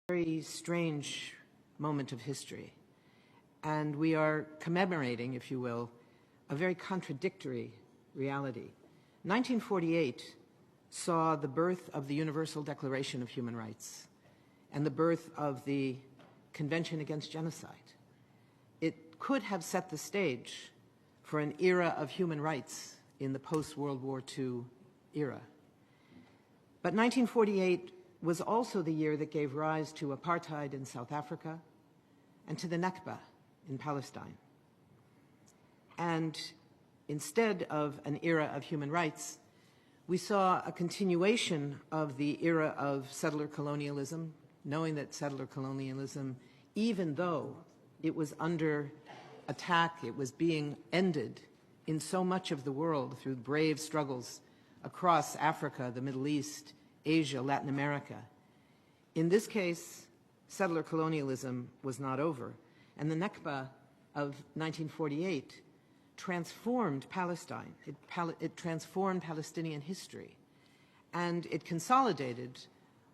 Very strange moment of history, and we are commemorating, if you will, a very contradictory reality. 1948 saw the birth of the Universal Declaration of Human Rights and the birth of the Convention Against Genocide. It could have set the stage for an era of human rights in the post-World War II era. But 1948 was also the year that gave rise to apartheid in South Africa and to the Nakba in Palestine. And instead of an era of human rights, we saw a continuation of the era of settler colonialism, knowing that settler colonialism, even though it was under attack, it was being ended in so much of the world through brave struggles across Africa, the Middle East, Asia, Latin America. In this case, settler colonialism was not over, and the Nakba of 1948 transformed Palestine. It transformed Palestinian history, and it consolidated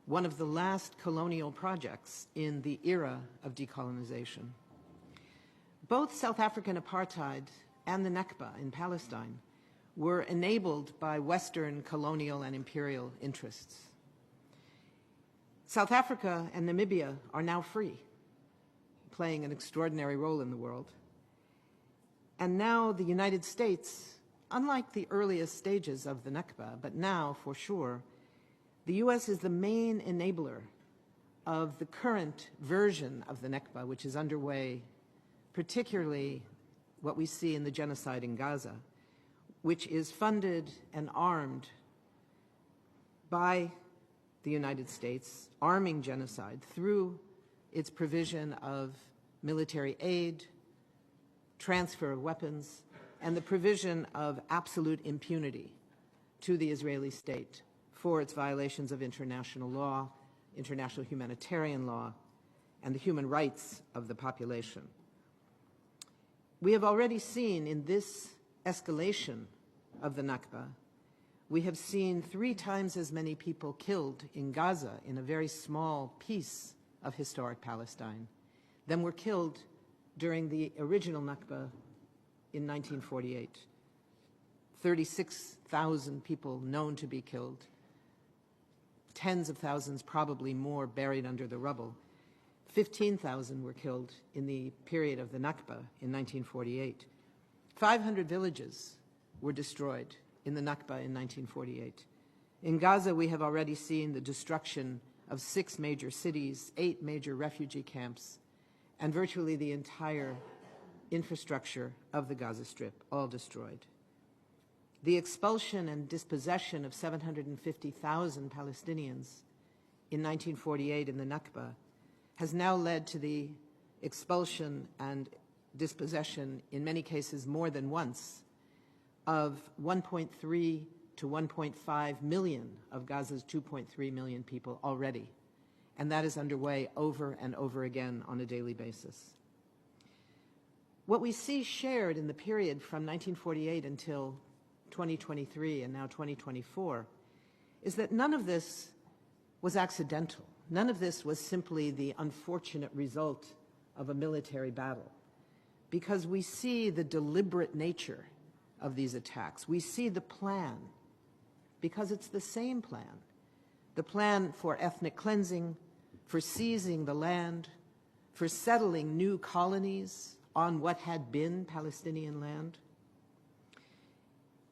one of the last colonial projects in the era of decolonization. Both South African apartheid and the Nakba in Palestine were enabled by Western colonial and imperial interests. South Africa and Namibia are now free, playing an extraordinary role in the world. And now the United States, unlike the earliest stages of the Nakba, but now for sure, the US is the main enabler of the current version of the Nakba, which is underway, particularly what we see in the genocide in Gaza, which is funded and armed by the United States, arming genocide through its provision of military aid, transfer of weapons, and the provision of absolute impunity to the Israeli state for its violations of international law, international humanitarian law, and the human rights of the population. We have already seen in this escalation of the Nakba, we have seen 3 times as many people killed in Gaza, in a very small piece of historic Palestine, than were killed during the original Nakba in 1948. 36,000 people known to be killed, tens of thousands, probably more, buried under the rubble. 15,000 were killed in the period of the Nakba in 1948. 500 villages were destroyed in the Nakba in 1948. In Gaza, we have already seen the destruction of 6 major cities, 8 major refugee camps, and virtually the entire infrastructure of the Gaza Strip, all destroyed. The expulsion and dispossession of 750,000 Palestinians in 1948 in the Nakba has now led to the expulsion and dispossession, in many cases more than once, of 1.3 to 1.5 million of Gaza's 2.3 million people already. And that is underway over and over again on a daily basis. What we see shared in the period from 1948 until 2023 and now 2024 is that none of this was accidental. None of this was simply the unfortunate result of a military battle, because we see the deliberate nature of these attacks. We see the plan, because it's the same plan. The plan for ethnic cleansing, for seizing the land, for settling new colonies on what had been Palestinian land.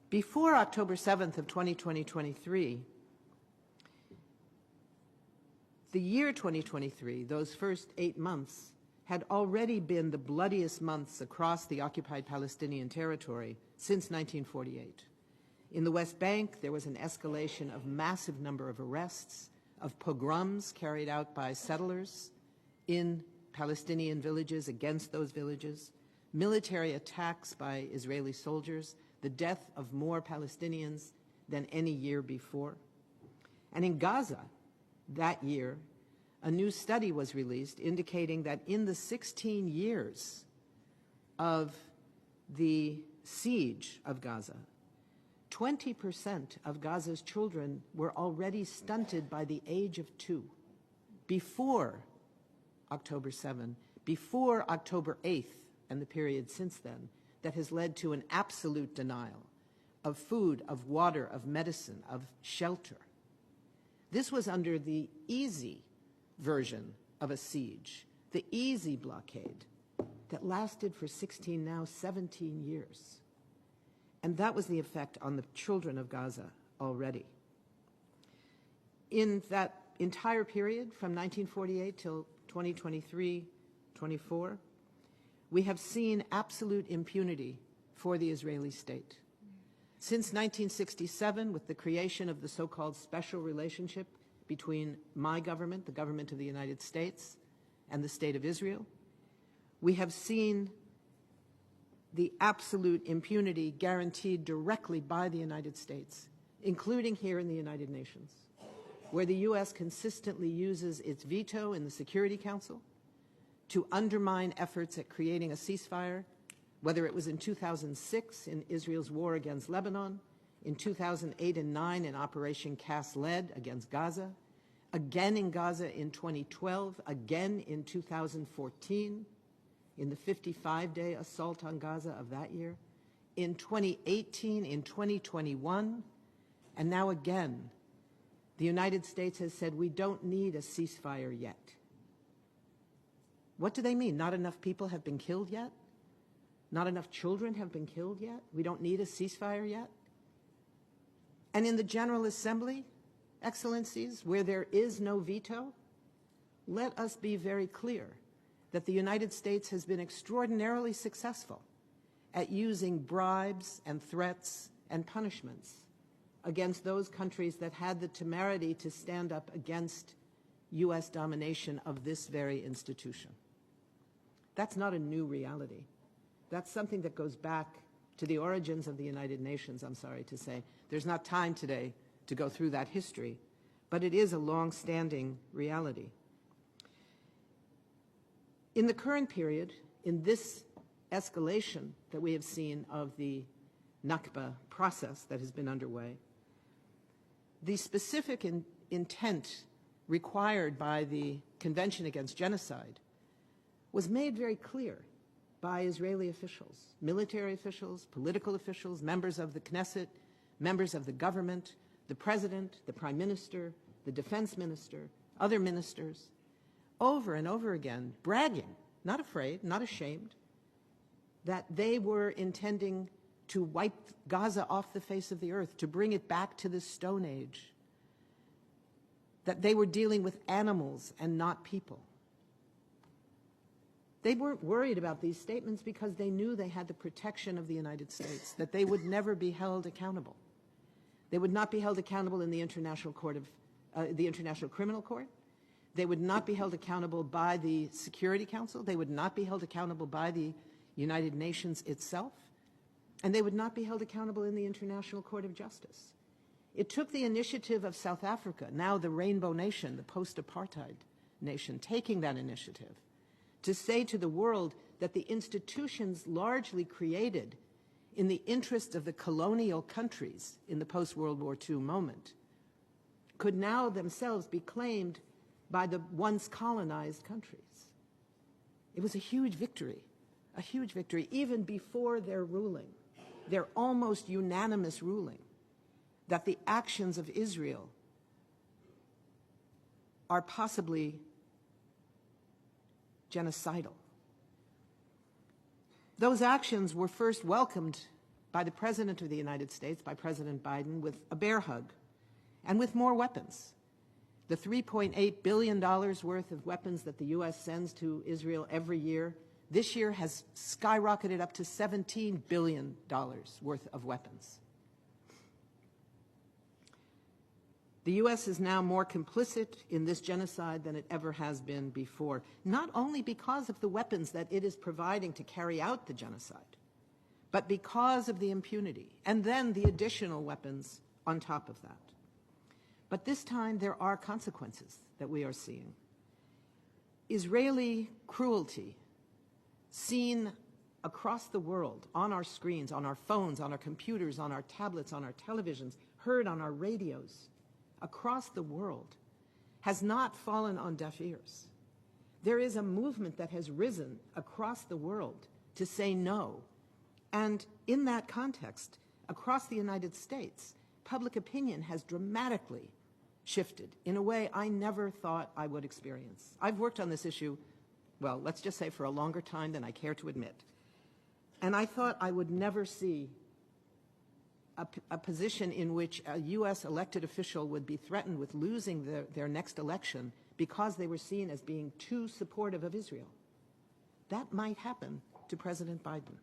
Before October 7th of 2023, the year 2023, those first 8 months, had already been the bloodiest months across the occupied Palestinian territory since 1948. In the West Bank, there was an escalation of massive number of arrests, of pogroms carried out by settlers in Palestinian villages against those villages, military attacks by Israeli soldiers, the death of more Palestinians than any year before. And in Gaza, that year, a new study was released indicating that in the 16 years of the siege of Gaza, 20% of Gaza's children were already stunted by the age of 2. before October 7, before October 8th, and the period since then, that has led to an absolute denial of food, of water, of medicine, of shelter. This was under the easy version of a siege, the easy blockade that lasted for 17 years. And that was the effect on the children of Gaza already. In that entire period, from 1948 till 2023-24, we have seen absolute impunity for the Israeli state. Since 1967, with the creation of the so-called special relationship between my government, the government of the United States, and the State of Israel, we have seen the absolute impunity guaranteed directly by the United States, including here in the United Nations, where the U.S. consistently uses its veto in the Security Council to undermine efforts at creating a ceasefire, whether it was in 2006 in Israel's war against Lebanon, in 2008 and 2009 in Operation Cast Lead against Gaza, again in Gaza in 2012, again in 2014, in the 55-day assault on Gaza of that year, in 2018, in 2021, and now again, the United States has said we don't need a ceasefire yet. What do they mean? Not enough people have been killed yet? Not enough children have been killed yet? We don't need a ceasefire yet? And in the General Assembly, Excellencies, where there is no veto, let us be very clear that the United States has been extraordinarily successful at using bribes and threats and punishments against those countries that had the temerity to stand up against U.S. domination of this very institution. That's not a new reality. That's something that goes back to the origins of the United Nations, I'm sorry to say. There's not time today to go through that history, but it is a long-standing reality. In the current period, in this escalation that we have seen of the Nakba process that has been underway, the specific intent required by the Convention Against Genocide was made very clear by Israeli officials, military officials, political officials, members of the Knesset, members of the government, the president, the prime minister, the defense minister, other ministers, over and over again, bragging, not afraid, not ashamed, that they were intending to wipe Gaza off the face of the earth, to bring it back to the Stone Age, that they were dealing with animals and not people. They weren't worried about these statements because they knew they had the protection of the United States, that they would never be held accountable. They would not be held accountable in the International Criminal Court. They would not be held accountable by the Security Council. They would not be held accountable by the United Nations itself. And they would not be held accountable in the International Court of Justice. It took the initiative of South Africa, now the Rainbow Nation, the post-apartheid nation, taking that initiative to say to the world that the institutions largely created in the interest of the colonial countries in the post-World War II moment could now themselves be claimed by the once colonized countries. It was a huge victory even before their ruling, their almost unanimous ruling, that the actions of Israel are possibly genocidal. Those actions were first welcomed by the President of the United States, by President Biden, with a bear hug and with more weapons. The $3.8 billion worth of weapons that the U.S. sends to Israel every year, this year has skyrocketed up to $17 billion worth of weapons. The U.S. is now more complicit in this genocide than it ever has been before, not only because of the weapons that it is providing to carry out the genocide, but because of the impunity, and then the additional weapons on top of that. But this time there are consequences that we are seeing. Israeli cruelty, seen across the world, on our screens, on our phones, on our computers, on our tablets, on our televisions, heard on our radios, across the world, has not fallen on deaf ears. There is a movement that has risen across the world to say no. And in that context, across the United States, public opinion has dramatically shifted in a way I never thought I would experience. I've worked on this issue, well, let's just say for a longer time than I care to admit. And I thought I would never see a position in which a U.S. elected official would be threatened with losing their next election because they were seen as being too supportive of Israel. That might happen to President Biden.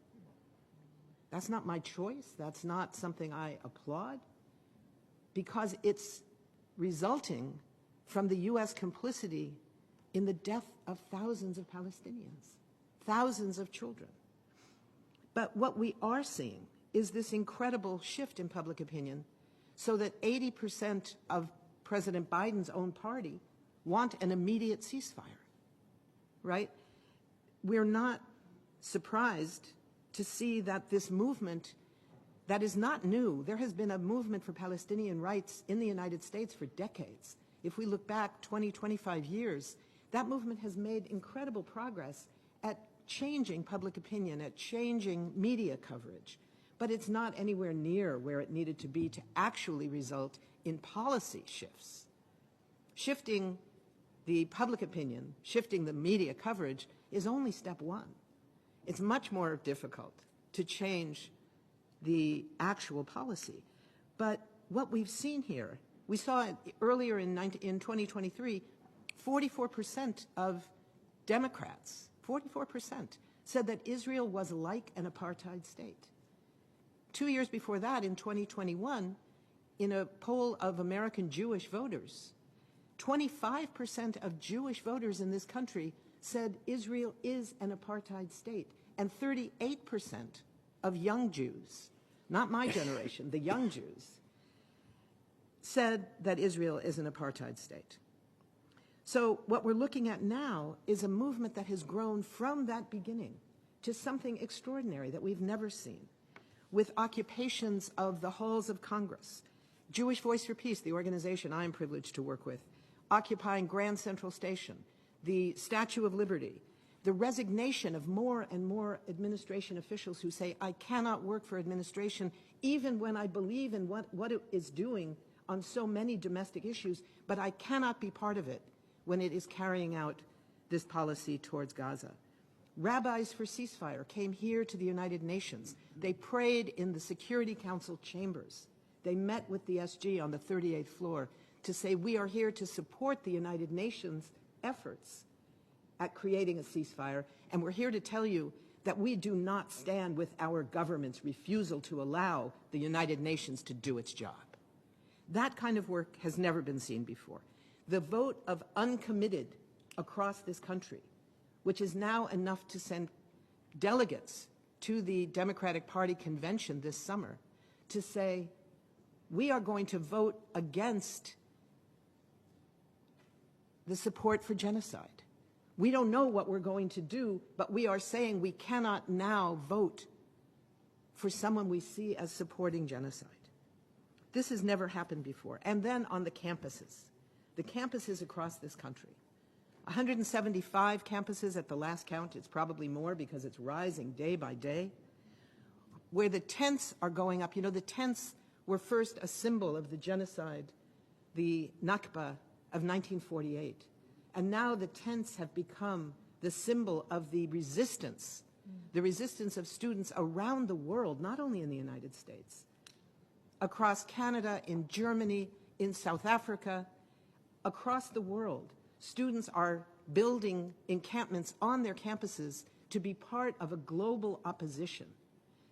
That's not my choice. That's not something I applaud, because it's resulting from the U.S. complicity in the death of thousands of Palestinians, thousands of children. But what we are seeing is this incredible shift in public opinion, so that 80% of President Biden's own party want an immediate ceasefire, right? We're not surprised to see that this movement that is not new. There has been a movement for Palestinian rights in the United States for decades. If we look back 20, 25 years, that movement has made incredible progress at changing public opinion, at changing media coverage. But it's not anywhere near where it needed to be to actually result in policy shifts. Shifting the public opinion, shifting the media coverage is only step one. It's much more difficult to change the actual policy. But what we've seen here, we saw it earlier in 2023, 44% of Democrats, 44%, said that Israel was like an apartheid state. 2 years before that, in 2021, in a poll of American Jewish voters, 25% of Jewish voters in this country said Israel is an apartheid state, and 38% of young Jews, not my generation, the young Jews, said that Israel is an apartheid state. So what we're looking at now is a movement that has grown from that beginning to something extraordinary that we've never seen, with occupations of the halls of Congress, Jewish Voice for Peace, the organization I'm privileged to work with, occupying Grand Central Station, the Statue of Liberty, the resignation of more and more administration officials who say, I cannot work for administration even when I believe in what it is doing on so many domestic issues, but I cannot be part of it when it is carrying out this policy towards Gaza. Rabbis for ceasefire came here to the United Nations. They prayed in the Security Council chambers. They met with the SG on the 38th floor to say, we are here to support the United Nations efforts at creating a ceasefire, and we're here to tell you that we do not stand with our government's refusal to allow the United Nations to do its job. That kind of work has never been seen before. The vote of uncommitted across this country, which is now enough to send delegates to the Democratic Party convention this summer to say, we are going to vote against the support for genocide. We don't know what we're going to do, but we are saying we cannot now vote for someone we see as supporting genocide. This has never happened before. And then on the campuses across this country, 175 campuses at the last count, it's probably more because it's rising day by day, where the tents are going up. You know, the tents were first a symbol of the genocide, the Nakba of 1948. And now the tents have become the symbol of the resistance of students around the world, not only in the United States, across Canada, in Germany, in South Africa, across the world. Students are building encampments on their campuses to be part of a global opposition,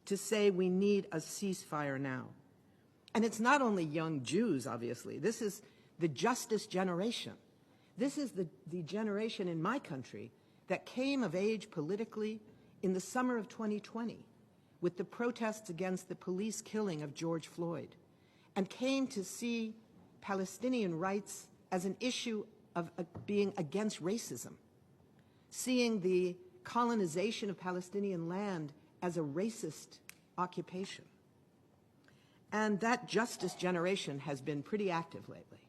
to say we need a ceasefire now. And it's not only young Jews, obviously. This is the justice generation. This is the generation in my country that came of age politically in the summer of 2020 with the protests against the police killing of George Floyd, and came to see Palestinian rights as an issue of being against racism, seeing the colonization of Palestinian land as a racist occupation. And that justice generation has been pretty active lately.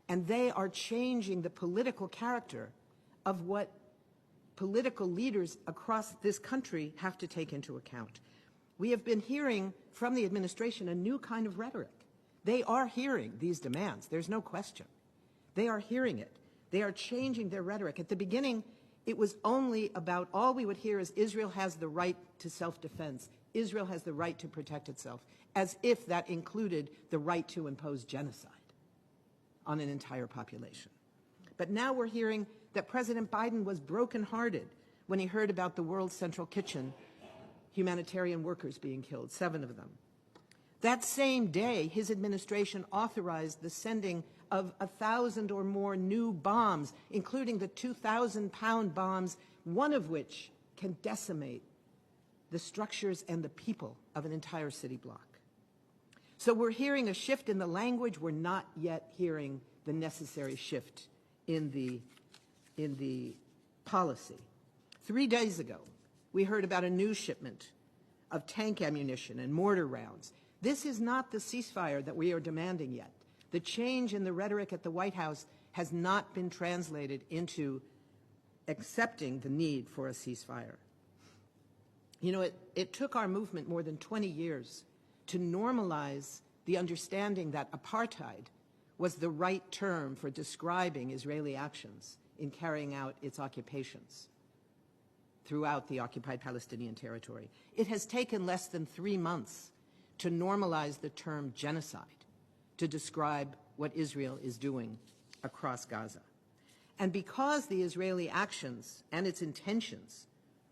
And they are changing the political character of what political leaders across this country have to take into account. We have been hearing from the administration a new kind of rhetoric. They are hearing these demands. There's no question. They are hearing it. They are changing their rhetoric. At the beginning, it was only about, all we would hear is Israel has the right to self-defense. Israel has the right to protect itself, as if that included the right to impose genocide on an entire population. But now we're hearing that President Biden was brokenhearted when he heard about the World Central Kitchen humanitarian workers being killed, 7 of them. That same day, his administration authorized the sending of 1,000 or more new bombs, including the 2,000-pound bombs, one of which can decimate the structures and the people of an entire city block. So we're hearing a shift in the language. We're not yet hearing the necessary shift in the policy. 3 days ago, we heard about a new shipment of tank ammunition and mortar rounds. This is not the ceasefire that we are demanding yet. The change in the rhetoric at the White House has not been translated into accepting the need for a ceasefire. You know, it took our movement more than 20 years to normalize the understanding that apartheid was the right term for describing Israeli actions in carrying out its occupations throughout the occupied Palestinian territory. It has taken less than 3 months to normalize the term genocide to describe what Israel is doing across Gaza. And because the Israeli actions and its intentions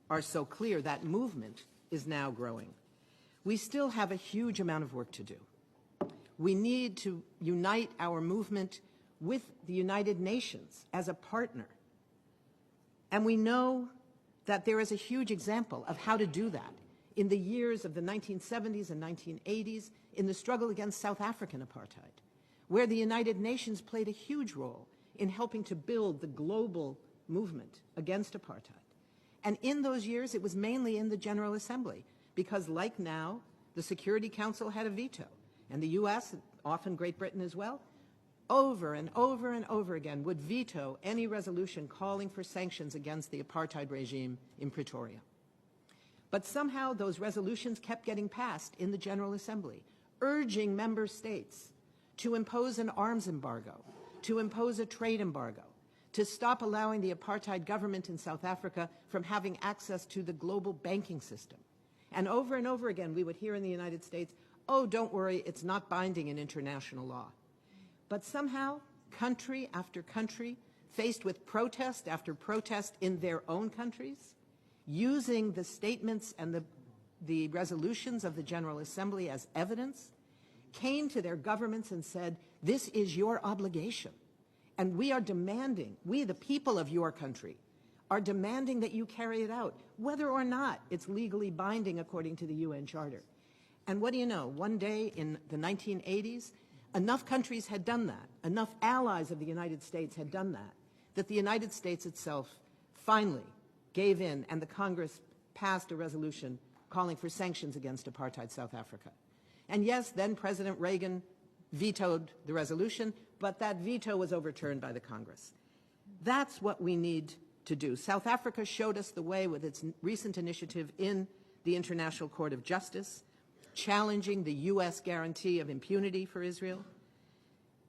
are so clear, that movement is now growing. We still have a huge amount of work to do. We need to unite our movement with the United Nations as a partner. And we know that there is a huge example of how to do that in the years of the 1970s and 1980s in the struggle against South African apartheid, where the United Nations played a huge role in helping to build the global movement against apartheid. And in those years, it was mainly in the General Assembly, because like now, the Security Council had a veto, and the U.S., often Great Britain as well, over and over and over again would veto any resolution calling for sanctions against the apartheid regime in Pretoria. But somehow those resolutions kept getting passed in the General Assembly, urging member states to impose an arms embargo, to impose a trade embargo, to stop allowing the apartheid government in South Africa from having access to the global banking system. And over again, we would hear in the United States, oh, don't worry, it's not binding in international law. But somehow, country after country, faced with protest after protest in their own countries, using the statements and the resolutions of the General Assembly as evidence, came to their governments and said, this is your obligation. And we are demanding, we the people of your country, are demanding that you carry it out, whether or not it's legally binding according to the UN Charter. And what do you know? One day in the 1980s, enough countries had done that, enough allies of the United States had done that, that the United States itself finally gave in, and the Congress passed a resolution calling for sanctions against apartheid South Africa. And yes, then President Reagan vetoed the resolution, but that veto was overturned by the Congress. That's what we need to do. South Africa showed us the way with its recent initiative in the International Court of Justice, challenging the U.S. guarantee of impunity for Israel.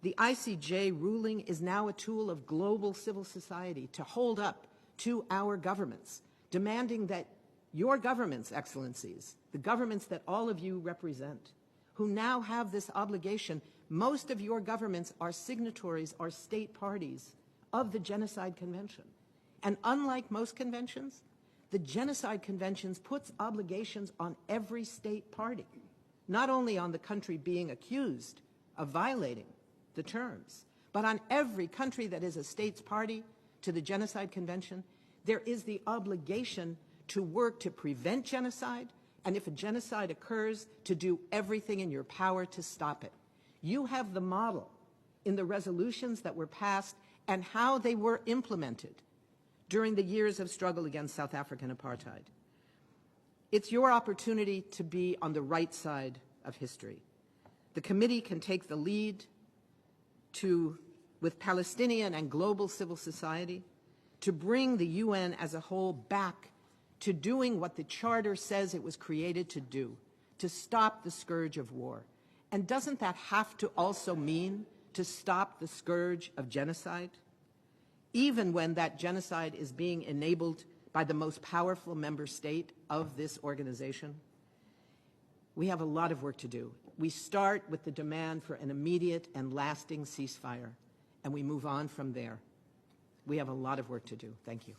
The ICJ ruling is now a tool of global civil society to hold up to our governments, demanding that your governments, excellencies, the governments that all of you represent, who now have this obligation, most of your governments are signatories, are state parties of the Genocide Convention. And unlike most conventions, the Genocide Convention puts obligations on every state party, not only on the country being accused of violating the terms, but on every country that is a state's party to the Genocide Convention. There is the obligation to work to prevent genocide, and if a genocide occurs, to do everything in your power to stop it. You have the model in the resolutions that were passed and how they were implemented during the years of struggle against South African apartheid. It's your opportunity to be on the right side of history. The committee can take the lead to with Palestinian and global civil society to bring the UN as a whole back to doing what the Charter says it was created to do, to stop the scourge of war. And doesn't that have to also mean to stop the scourge of genocide? Even when that genocide is being enabled by the most powerful member state of this organization? We have a lot of work to do. We start with the demand for an immediate and lasting ceasefire, and we move on from there. We have a lot of work to do. Thank you.